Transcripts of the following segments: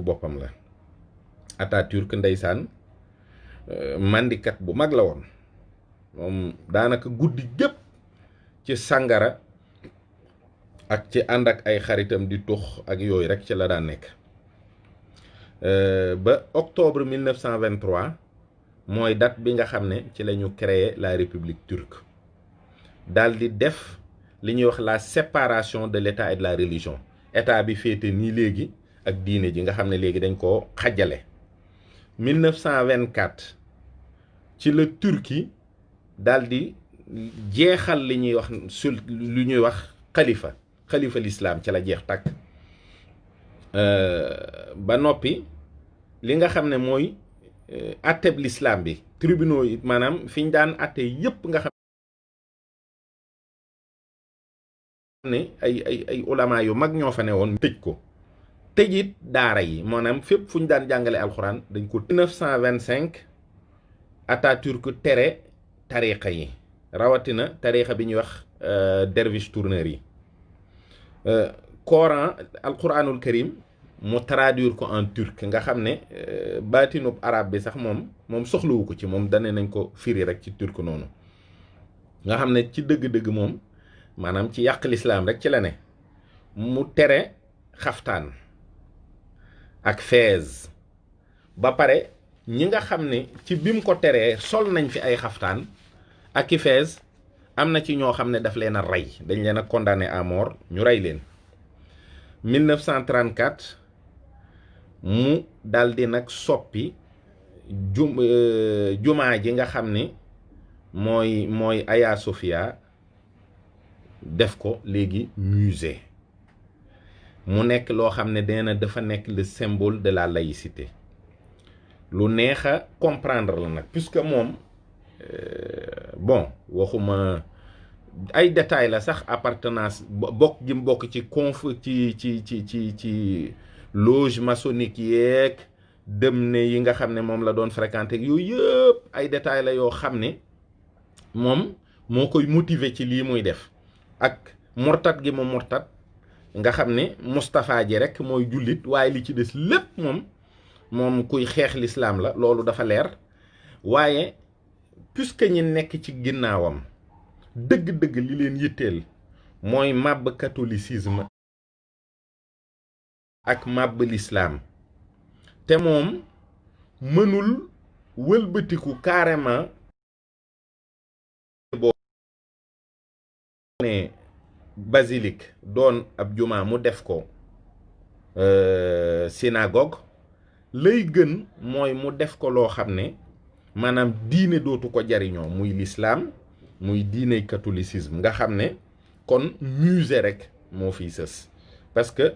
boppam la. Atatürk ndeysaan mandikat bu mag la woon moom daanaka guddi gépp ci sàngara ak ci ànd ak ay xaritam di tux ak yooyu rek ci la daan nekk. ba octobre 1923 mooy date bi nga xam ne ci la ñu créé la république turque daal di def li ñuy wax la séparation de l'état et de la religion. état bi féete nii léegi ak diine ji nga xam ne léegi dañ koo xajale. 1924 ci la Turquie daal di jeexal li ñuy wax lu ñuy wax xalifa l'islam ci la jeex tàkk. ba noppi li nga xam ne mooy atteb l'islam bi tribunaux yi maanaam fi ñu daan atte yépp nga xam ne ay ulama yu mag ñoo fa ne woon tëj ko. tëjit daara yi maanaam fépp fu ñu daan jàngale alxuraan dañ ko. 1925 Atatürk tere tariqa yi rawatina tariqa bi ñuy wax derviche tourneur yi. Coran alquranul karim mu traduire ko en turc nga xam ne baatinub arab bi sax moom soxlawu ko ci moom dane nañ ko firi rek ci turc noonu nga xam ne ci dëgg-dëgg moom maanaam ci yàq lislaam rek ci la ne. mu tere xaftaan ak feez ba pare ñi nga xam ne ci bim ko teree sol nañ fi ay xaftaan ak i feez am na ci ñoo xam ne daf leen a rey dañ leen a condamné à mort ñu rey leen. 1934 mu daldi nag soppi jumaa ji nga xam ne mooy Hagia Sophia def ko léegi musée mu nekk loo xam ne dina dafa nekk le symbole de la laïcité. lu neex a comprendre la nag puisque moom bon waxuma ay détails la sax appartenance bokk gi mu bokk ci loge maçonnique yeeg dem ne yi nga xam ne moom la doon fréquenté yooyu yëpp ay détails la yoo xam ne moom moo koy motiver ci lii muy def. ak mortat gi mu mortat nga xam ne Moustapha ji rek mooy jullit waaye li ci des lépp moom kuy xeex l'islam la loolu dafa leer. waaye puisque ñi nekk ci ginnaawam dëgg-dëgg li leen yitteel mooy màbb catholicisme ak màbb l'islam te moom mënul wëlbatiku carrément boo ne basilique doon ab juma mu def ko synagogue lay gën mooy mu def ko loo xam ne maanaam diine dootu ko jariñoo muy l'islam muy diiney catholicisme nga xam ne kon musée rek moo fiy sës parce que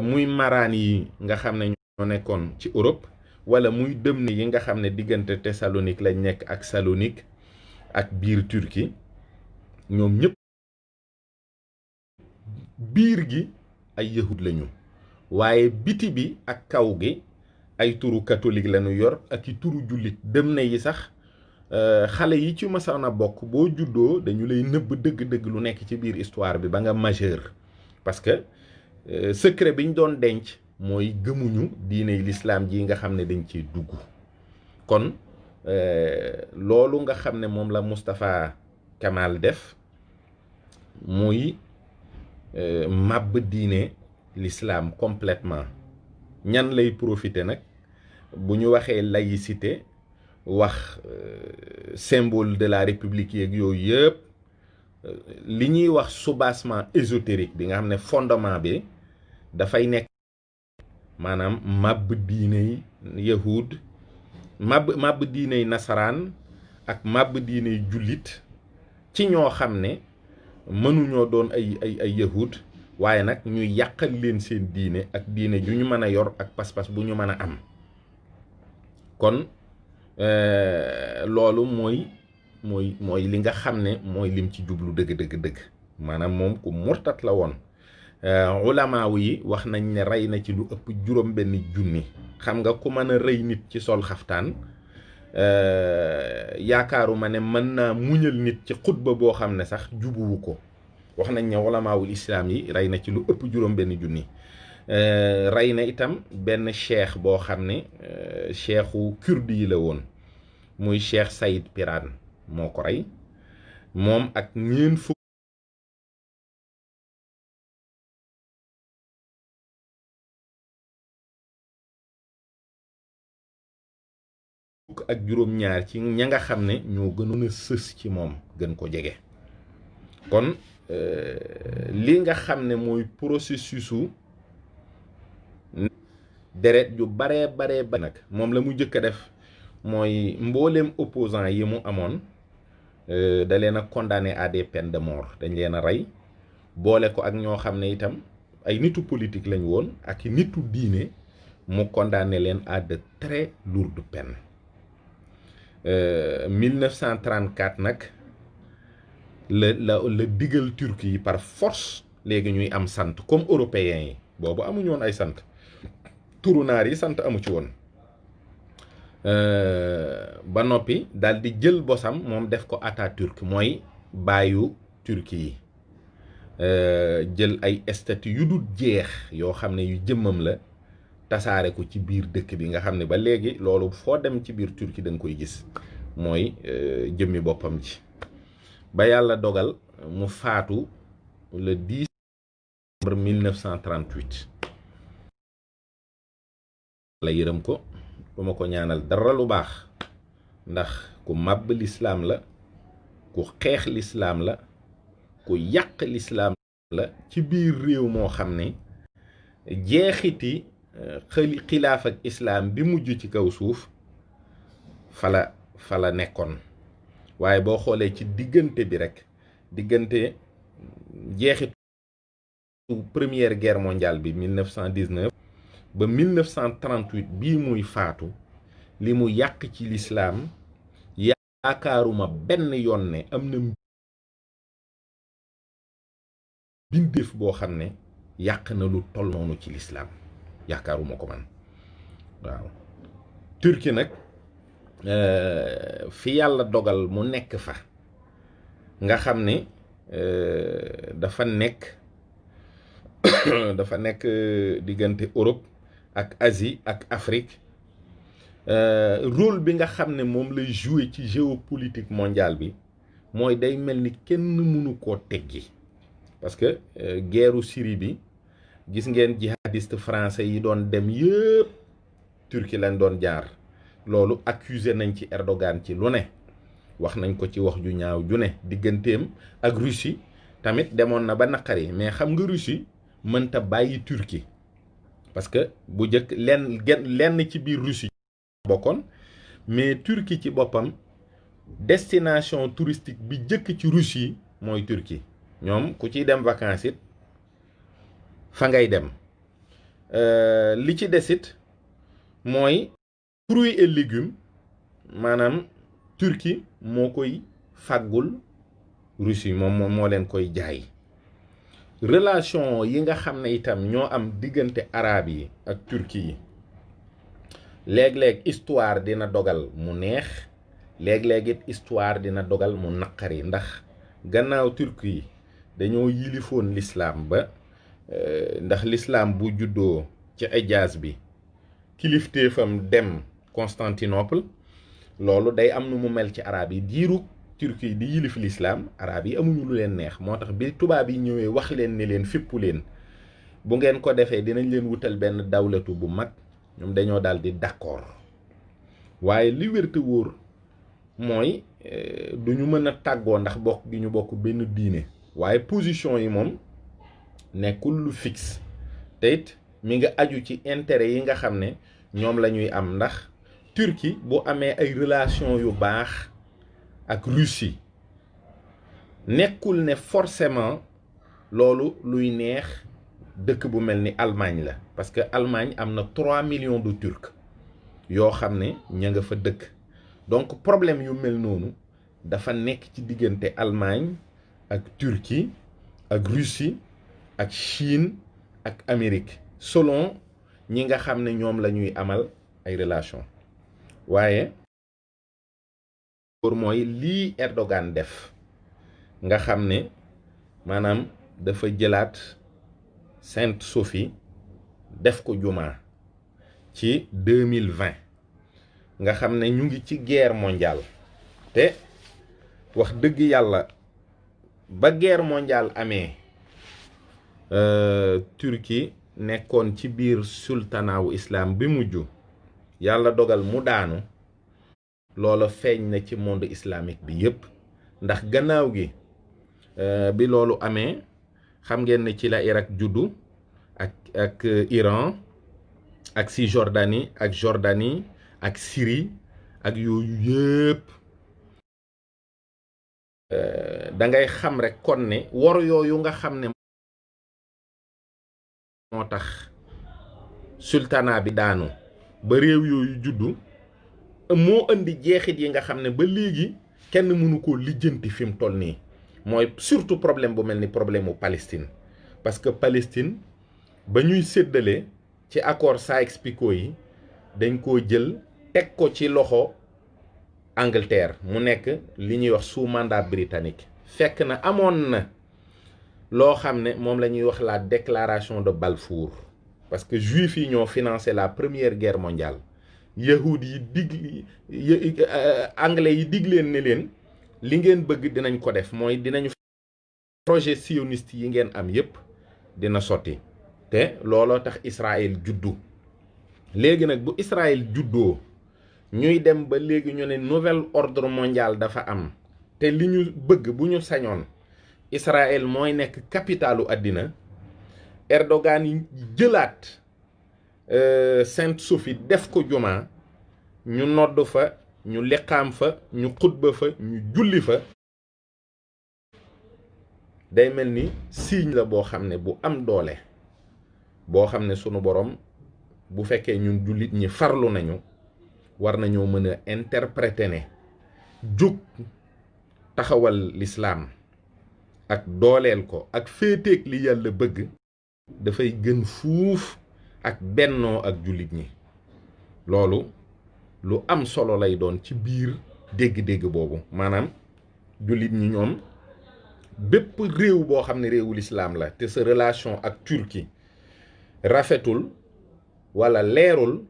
muy maraan yi nga xam ne ñoo nekkoon ci Europe wala muy dëmne yi nga xam ne diggante Thessalonique lañ nekk ak Salonique ak biir Turquie ñoom ñëpp biir gi ay yahud lañu waaye biti bi ak kaw gi ay turu catholique lañu yor ak i turu jullit dëmne yi sax xale yi ci mësoon a bokk boo juddoo dañu lay nëbb dëgg-dëgg lu nekk ci biir histoire bi ba nga majeur parce que secret bi ñu doon denc mooy gëmuñu diiney l'islam ji nga xam ne dañ ciy dugg. kon loolu nga xam ne moom la Moustapha Kamal def muy màbb diine l'islam complètement. ñan lay profiter nag bu ñu waxee laïcité wax symbole de la république yeeg yooyu yëpp li ñuy wax soubassement ésotérique bi nga xam ne fondement bi dafay nekk maanaam màbb diiney yahud màbb diiney nasaraan ak màbb diiney jullit ci ñoo xam ne mënuñoo doon ay yahud waaye nag ñuy yàqal leen seen diine ak diine ju ñu mën a yor ak pas-pas bu ñu mën a am. kon loolu mooy li nga xam ne mooy lim ci jublu dëgg maanaam moom ku murtat la woon. ulamaaw yi wax nañ ne rey na ci lu ëpp juróom benn junni. xam nga ku mën a rey nit ci sol xaftaan yaakaaruma ne mën naa muñal nit ci xutba boo xam ne sax jubuwu ko. wax nañ ne ulamaawul islam yi rey na ci lu ëpp juróom benn junni. rey na itam benn cheikh boo xam ne cheikhu kurdi yi la woon muy cheikh Saïd Pirane moo ko rey moom ak ñeen fukk ak juróom-ñaar ci ña nga xam ne ñoo gënoon a sës ci moom gën ko jege kon li nga xam ne mooy processusu deret ju baree ba nag moom la mu jëkk a def mooy mbooleem opposant yi mu amoon da leen a condamné à des peines de mort dañ leen a rey boole ko ak ñoo xam ne itam ay nitu politique lañ woon ak nitu diine mu condamné leen à de très lourdes peines 1934 nag la digal Turquie yi par force léegi ñuy am sant comme européens yi boobu amuñu woon ay sant turu naar yi sant amu ci woon ba noppi daal di jël bosam moom def ko Atatürk mooy baayu Turquie yi jël ay statue yu dul jeex yoo xam ne yu jëmmam la tasaare ko ci biir dëkk bi nga xam ne ba léegi loolu foo dem ci biir Turquie da nga koy gis mooy jëmmi boppam ci ba yàlla dogal mu faatu le 10 décembre 1938 la yërëm ko ba ma ko ñaanal dara lu baax ndax ku màbb lislaam la ku xeex lislaam la ku yàq lislaam la ci biir réew moo xam ne jeexiti xilaaf ak islaam bi mujj ci kaw suuf fala nekkoon waaye boo xoolee ci diggante bi rek diggante jeexitu première guerre mondiale bi 1919 ba 1938 bii muy faatu li mu yàq ci lislaam yaakaaruma benn yoon ne am na bindeef boo xam ne yàq na lu toll noonu ci lislaam yaakaaruma ko man waaw Turquie nag fi yàlla dogal mu nekk fa nga xam ne dafa nekk diggante Europe ak Asie ak Afrique rôle bi nga xam ne moom lay jouer ci géopolitique mondiale bi mooy day mel ni kenn mënu koo teggi parce que guerru Syrie bi gis ngeen jihadiste français yi doon dem yëpp Turquie lañ doon jaar loolu accusé nañ ci Erdogan ci lu ne wax nañ ko ci wax ju ñaaw ju ne digganteem ak Russie tamit demoon na ba naqari mais xam nga Russie mënta bàyyi Turquie parce que bu njëkk lenn ci biir Russie bokkoon mais Turquie ci boppam destination touristique bi njëkk ci Russie mooy Turquie ñoom ku ciy dem vacances it fa ngay dem li ci desit mooy fruits et légumes maanaam Turquie moo koy fàggul Russie moom moo leen koy jaay relation yi nga xam ne itam ñoo am diggante arabe yi ak Turquie yi léeg-léeg histoire dina dogal mu neex léeg-léeg it histoire dina dogal mu naqari ndax gannaaw Turquie yi dañoo yilifoon l'islam ba ndax l'islam bu juddoo ci Hijaz bi kilifteefam dem Constantinople loolu day am nu mu mel ci arab yi diiru Turquie di yilif l'islam arab yi amuñu lu leen neex moo tax bi tubaab yi ñëwee wax leen ne leen fippu leen bu ngeen ko defee dinañ leen wutal benn dawlatu bu mag ñoom dañoo daal di d'accord waaye li wér te wóor mooy duñu mën a tàggoo ndax bokk gi ñu bokk benn diine waaye position yi moom nekkul lu fixe te it mi nga aju ci intérêt yi nga xam ne ñoom la ñuy am ndax Turquie bu amee ay relation yu baax ak Russie nekkul ne forcément loolu luy neex dëkk bu mel ni Allemagne la parce que Allemagne am na 3 millions de Turcs yoo xam ne ña nga fa dëkk donc problème yu mel noonu dafa nekk ci diggante Allemagne ak Turquie ak Russie ak Chine ak Amérique selon ñi nga xam ne ñoom la ñuy amal ay relation waaye pour mooy lii Erdogan def nga xam ne maanaam dafa jëlaat Sainte Sophie def ko jumaa ci 2020 nga xam ne ñu ngi ci guerre mondiale te wax dëgg yàlla ba guerre mondiale amee Turquie nekkoon ci biir sultanaawu islam bi mujj yàlla dogal mu daanu loola feeñ na ci monde islamique bi yépp ndax gannaaw gi bi loolu amee xam ngeen ne ci la Irak juddu ak Iran ak Cisjordanie ak Jordanie ak Syrie ak yooyu yépp da ngay xam rek kon ne wor yooyu nga xam ne moo tax sultanat bi daanu ba réew yooyu juddu moo indi jeexit yi nga xam ne ba léegi kenn mënu koo lijjanti fi mu toll nii mooy surtout problème bu mel ni problème mu Palestine parce que Palestine ba ñuy séddale ci accord Sykes-Picot yi dañ koo jël teg ko ci loxo Angleterre mu nekk li ñuy wax sous mandat britannique fekk na amoon na loo xam ne moom la ñuy wax la déclaration de Balfour parce que juifs yi ñoo financé la première guerre mondiale yahud yi anglais yi dig leen ne leen li ngeen bëgg dinañ ko def mooy dinañu projet sioniste yi ngeen am yépp dina sotti te looloo tax Israël juddu léegi nag bu Israël juddoo ñuy dem ba léegi ñu ne nouvel ordre mondial dafa am te li ñu bëgg bu ñu sañoon Israël mooy nekk capitalu àddina Erdogan yi jëlaat Sainte Sophie def ko jumaa ñu nodd fa ñu liqaam fa ñu xutba fa ñu julli fa day mel ni signe la boo xam ne bu am doole boo xam ne sunu borom bu fekkee ñun jullit ñi farlu nañu war nañoo mën a interpréter ne jóg taxawal l'islam ak dooleel ko ak féeteeg li yàlla bëgg dafay gën fuuf ak bennoo ak jullit ñi loolu lu am solo lay doon ci biir dégg-dégg boobu maanaam jullit ñi ñoom bépp réew boo xam ne réewu l'islam la te sa relation ak Turquie rafetul wala leerul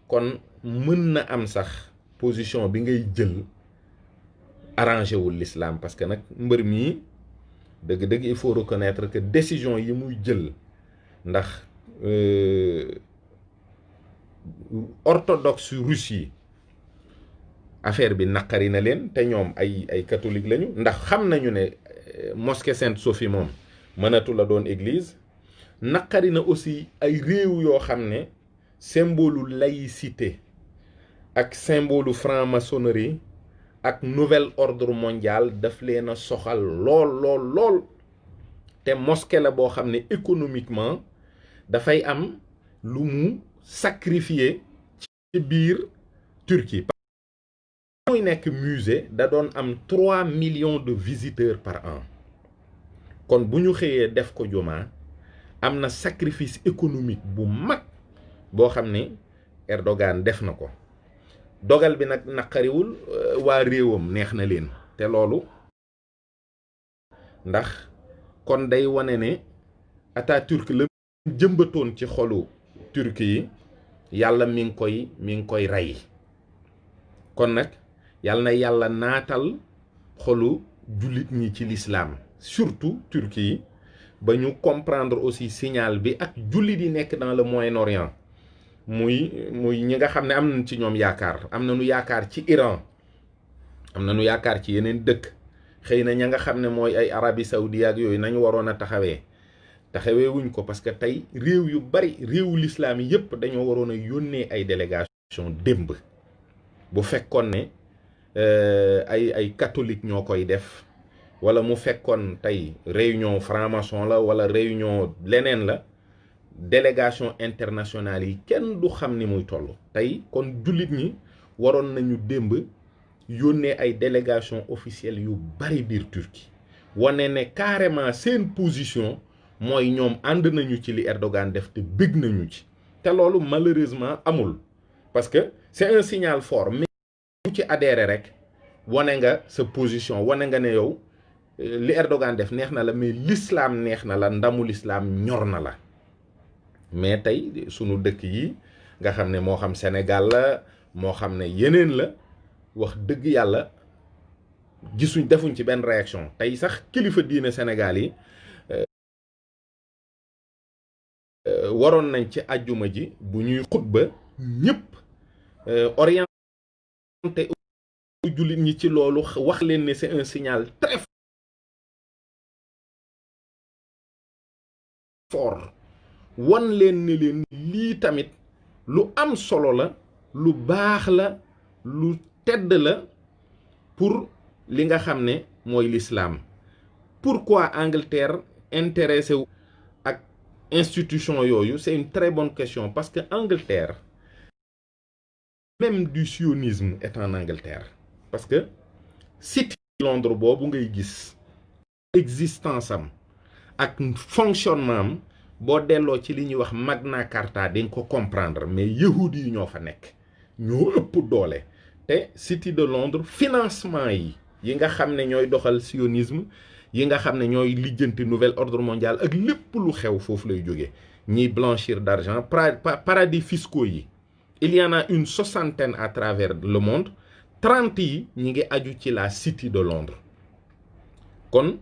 kon mën na am sax position bi ngay jël arrangé wul l'islam parce que nag mbër mii dëgg-dëgg il faut reconnaître que décision yi muy jël ndax orthodoxe russe yi affaire bi naqari na leen te ñoom ay catholique lañu ndax xam nañu ne mosquée Sainte Sophie moom mënatu la doon église naqari na aussi ay réew yoo xam ne symbole laïcité ak symbole franc-maçonnerie ak nouvel ordre mondial daf leen a soxal lool te mosquée la boo xam ne économiquement dafay am lu mu sacrifier ci biir Turquie. muy nekk musée da doon am 3 millions de visiteurs par an kon bu ñu xëyee def ko jumaa am na sacrifice économique bu mag boo xam ne Erdogan def na ko dogal bi nag naqariwul waa réewam neex na leen te loolu ndax kon day wane ne Atatürk la jëmbatoon ci xolu Turki yi yàlla mi ngi koy rey kon nag yàlla na yàlla naatal xolu jullit ñi ci l'islam surtout Turki yi ba ñu comprendre aussi signal bi ak jullit yi nekk dans le Moyen-Orient muy ñi nga xam ne am nañ ci ñoom yaakaar am nañu yaakaar ci Iran am nañu yaakaar ci yeneen dëkk xëy na ña nga xam ne mooy ay Arabie Saoudite ak yooyu nañu waroon a taxawee wuñ ko parce que tey réew yu bari réewu l'islam yi yépp dañoo waroon a yónnee ay délégation démb bu fekkoon ne ay catholique ñoo koy def wala mu fekkoon tey réunion franc-maçon la wala réunion leneen la délégation internationale yi kenn du xam ni muy toll tey kon jullit ñi waroon nañu démb yónnee ay délégation officielle yu bari biir Turquie wane ne carrément seen position mooy ñoom ànd nañu ci li Erdogan def te bëgg nañu ci te loolu malheureusement amul parce que c'est un signal fort mais bu ci adhéré rek wane nga sa position wane nga ne yow li Erdogan def neex na la mais l'islam neex na la ndamu l'islam ñor na la mais tey sunu dëkk yi nga xam ne moo xam Sénégal la moo xam ne yeneen la wax dëgg yàlla defuñ ci benn réaction. tey sax kilifa diine Sénégal yi waroon nañ ci àjjuma ji bu ñuy xutba ñëpp orienté jullit ñi ci loolu, wax leen ne c'est un signal très fort, won leen ne leen lii tamit lu am solo la, lu baax la, lu tedd la pour li nga xam ne mooy l'islam. Pourquoi Angleterre intéressé wu ak institution yooyu? C'est une très bonne question, parce que Angleterre, même du sionisme est en Angleterre, parce que City Londres boobu ngay gis existence am ak fonctionnement am boo delloo ci li ñuy wax Magna Carta di nga ko comprendre. Mais yahudi yi ñoo fa nekk, ñoo ëpp doole. te City de Londres financement yi nga xam ne ñooy doxal sionisme, yi nga xam ne ñooy lijjanti nouvel ordre mondial ak lépp lu xew foofu lay jóge. ñiy blanchir d'argent, paradis fiscaux yi, il y en a une 60aine à travers le monde. 30 yi ñi ngi aju ci la City de Londres. kon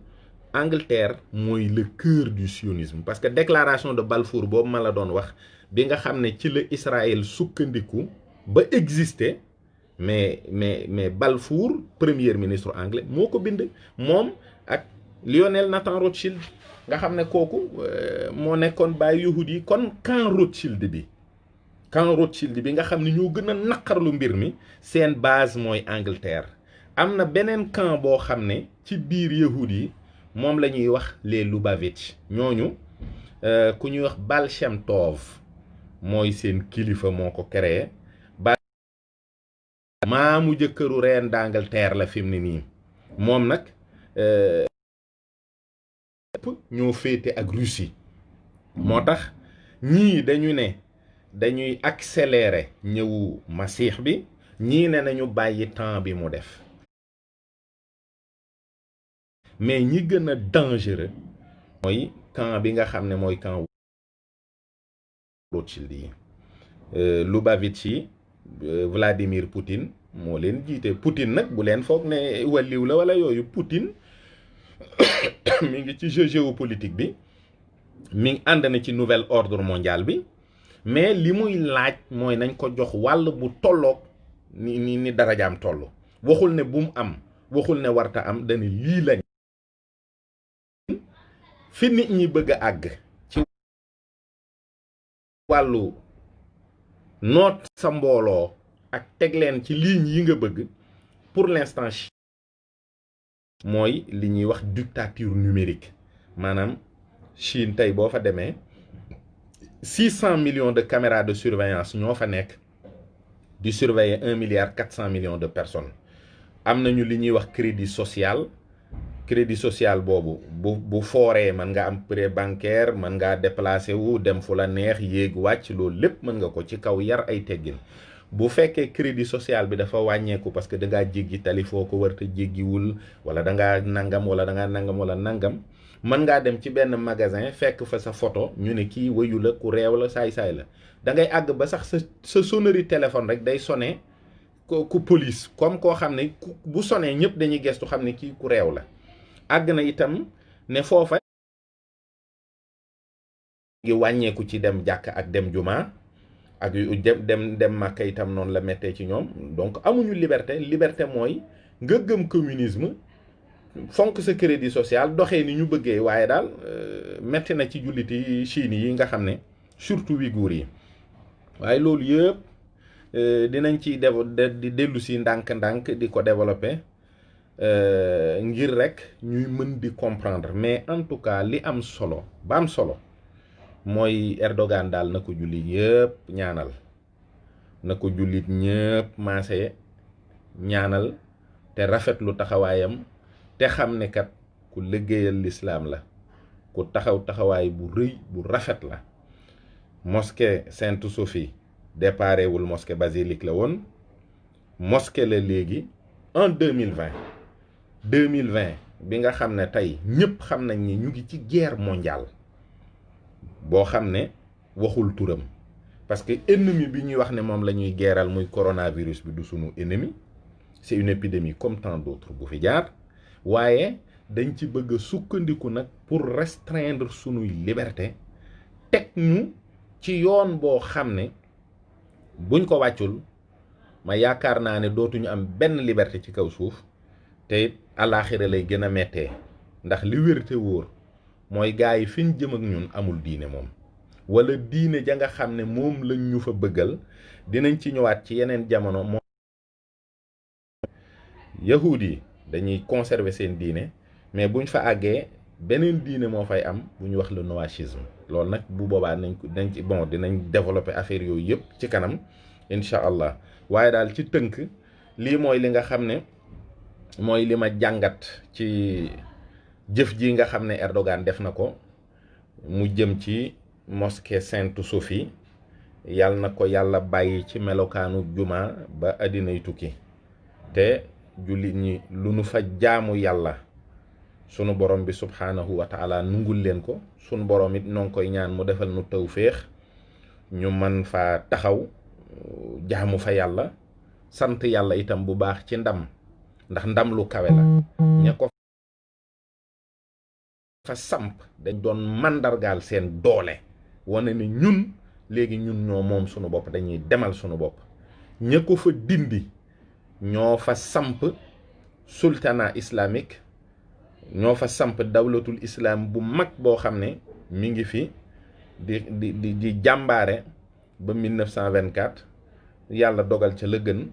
Angleterre mooy le cœur du sionisme, parce que déclaration de Balfour boobu ma la doon wax, bi nga xam ne ci la Israël sukkandiku ba exister, mais Balfour premier ministre anglais moo ko bind, moom ak Lionel Nathan Rothschild nga xam ne kooku moo nekkoon baay yahudi yi. kon camp Rothschild bi nga xam ne ñoo gën a naqarlu mbir mi, seen base mooy Angleterre. am na beneen camp boo xam ne ci biir yahudi yi moom la ñuy wax les Lubavitch. ñooñu ku ñuy wax Baal Shem Tov mooy seen kilifa, moo ko créé. maamu jëkkëru reine d'Angleterre la fi mu ne nii. moom nag ñoo féete ak Russie. moo tax ñii dañu ne dañuy accélérer ñëwu masiix bi, ñii ne nañu bàyyi temps bi mu def. mais ñi gën a dangereux mooy camp bi nga xam ne mooy camp Rothschild yi. Lubavitch yi Vladimir Poutine moo leen jiite. Poutine nag bu leen foog ne wàlliw la wala yooyu. Poutine mi ngi ci jeu géopolitique bi, mi ngi ànd na ci nouvel ordre mondial bi, mais li muy laaj mooy nañ ko jox wàll bu tolloog ni darajaam toll. waxul ne bu mu am, waxul ne warta am, dani lii lañ fi nit ñi bëgg a àgg ci wàllu noot sa mbooloo ak teg leen ci ligne yi nga bëgg. pour l'instant mooy li ñuy wax dictature numérique. maanaam Chine tey boo fa demee 600 millions de caméras de surveillance ñoo fa nekk di surveiller 1,4 milliard de personnes. am nañu li ñuy wax crédit social boobu bu fooree mën nga am prêt bancaire, mën ngaa déplacer wu dem fu la neex, yéeg wàcc, loolu lépp mën nga ko ci kaw yar ay teggin. bu fekkee crédit social bi dafa wàññeeku parce que dangaa jéggi tali foo ko war te jéggiwul, wala dangaa nangam wala dangaa nangam wala nangam, mën ngaa dem ci benn magasin fekk fa sa photo ñu ne kii wayu la, ku réew la, saay-saay la. da ngay àgg ba sax sa sonnerie téléphone rek day sonné ku police, comme koo xam ne bu sonné ñëpp dañuy gestu xam ne kii ku réew la. àgg na itam ne foofa ngi wàññeeku ci dem jàkk ak dem juma ak dem Màkka itam noonu la mettee ci ñoom. donc amuñu liberté mooy nga gëm communisme, fonk sa crédit social, doxee ni ñu bëggee, waaye daal metti na ci julliti Chine yi nga xam ne surtout Ouïghour yi. waaye loolu yëpp dinañ ci di dellu si ndànk-ndànk di ko développer ngir rek ñuy mën di comprendre. mais en tout cas li am solo ba am solo mooy Erdogan daal na ko jullit yëpp ñaanal, na ko jullit ñëpp maase ñaanal te rafetlu taxawaayam, te xam ne kat ku liggéeyal l'islam la, ku taxawaay bu rëy bu rafet la. mosquée Sainte Sophie déparé wul mosquée basilique la woon, mosquée la léegi en 2020 bi nga xam ne tey ñëpp xam nañ ni ñu ngi ci guerre mondiale boo xam ne waxul turam parce que ennemi bi ñuy wax ne moom la ñuy geeral muy coronavirus bi du sunu ennemi, c'est une épidémie comme tant d'autres bu fi jaar, waaye dañ ci bëgg a sukkandiku nag pour restreindre sunuy liberté teg ñu ci yoon boo xam ne buñ ko wàccul ma yaakaar naa ne dootuñu am benn liberté ci kaw suuf te it àllaaxira lay gën a mettee ndax li wér te wóor mooy gaa yi fi ñu jëm ak ñun amul diine moom, wala diine ja nga xam ne moom lañ ñu fa bëggal dinañ ci ñëwaat ci yeneen jamono. moom yahuud yi dañuy conserver seen diine mais buñ fa àggee beneen diine moo fay am bu ñu wax le noachisme. loolu nag bu boobaa nañ ci bon dinañ développer affaire yooyu yëpp ci kanam incha allah, waaye daal ci tënk lii mooy li nga xam ne mooy li ma jàngat ci jëf ji nga xam ne Erdogan def na ko mu jëm ci mosquée Sainte Sophie. yàlla na ko yàlla bàyyi ci melokaanu juma ba àddinay tukki te jullit ñi lu nu fa jaamu yàlla sunu borom bi subhaanahu wa taala nungul leen ko. sunu borom it noo ngi koy ñaan mu defal nu tawféex ñu man fa taxaw jaamu fa yàlla, sant yàlla itam bu baax ci ndam, ndax ndam lu kawe la. ña ko fa samp dañ doon màndargaal seen doole, wane ni ñun léegi ñun ñoo moom sunu bopp, dañuy demal sunu bopp. ña ko fa dindi ñoo fa samp sultana islamique, ñoo fa samp dawlatul islam bu mag boo xam ne mi ngi fi di jàmbaare ba 1924 yàlla dogal ca la gën.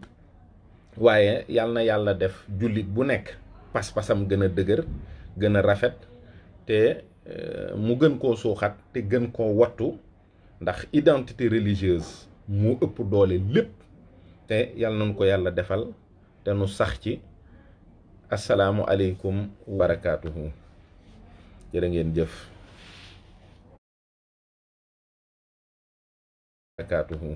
waaye yàlla na yàlla def jullit bu nekk pas-pasam gën a dëgër, gën a rafet, te mu gën koo suuxat te gën koo wattu, ndax identité religieuse mu ëpp doole lépp. te yàlla nañu ko yàlla defal te nu sax ci. assalaamu aleykum wa barakaatuhu. jërë ngeen jëf. barakaatuhu.